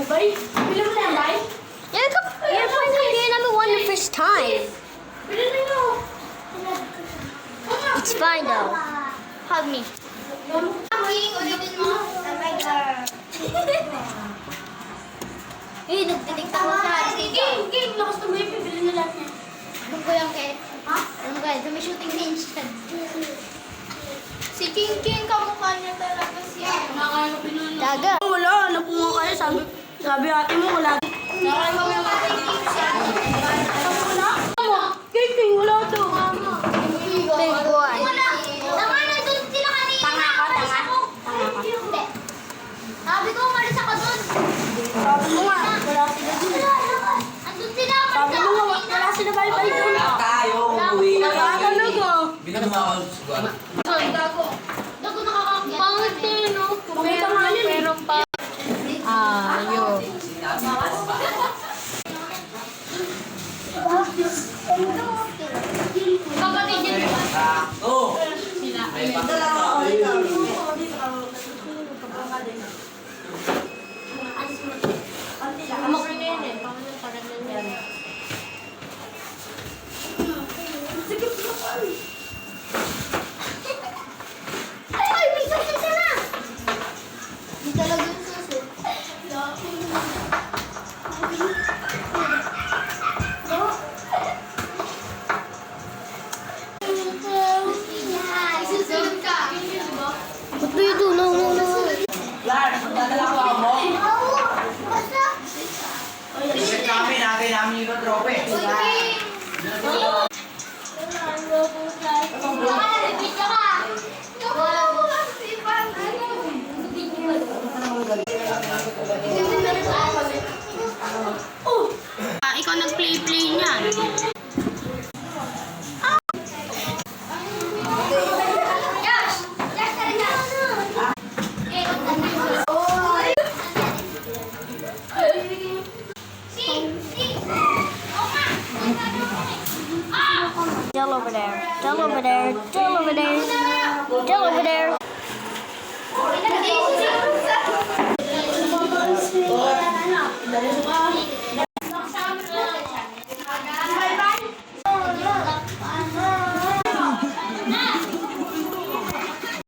bay? Bili mo na yan, bay? You're playing the number one the first time. Bili na nyo. It's fine though. Hug me. King, ulitin mo. Eh, nagdidikta ko sa King, lakas na baby. Bili na lang yan. Alam ko yung kay... Ha? Alam ko yun, may shooting range yan. Si King, kamukha niya talaga siya. Nakakano pinunod. Daga. Wala, napunga kayo. Sabi ate mo, wala. Nakakano yung kay King siya. Wala? King, wala to. Big boy. Wala. Tama, nandun sila kanina. Tanga ka. Hindi. Sabi ko, umalis ako dun. Sabi mo nga, wala sila dun. Andun sila. Sabi mo nga, wala sila bye-bye dun. Tayo, uwi. Wala talaga. Bilang mo ako sa Dago. Dago nakakakyat. Pangit eh, no? Kumita nga yun. Pero pa. Ayun. Kapatid niya. Sakto. May pagkakataon. Kamakrin na yun eh. Pangit pa rin yan. Ay, may susi na. Hindi talaga yung susi. Susunod ka. What do you do? No. Clark, magdadala ko mo. Basta. Kasi natin namin yung trope. Ikaw nag-play niyan. Still over there. Still over there. Still over there. Still over there.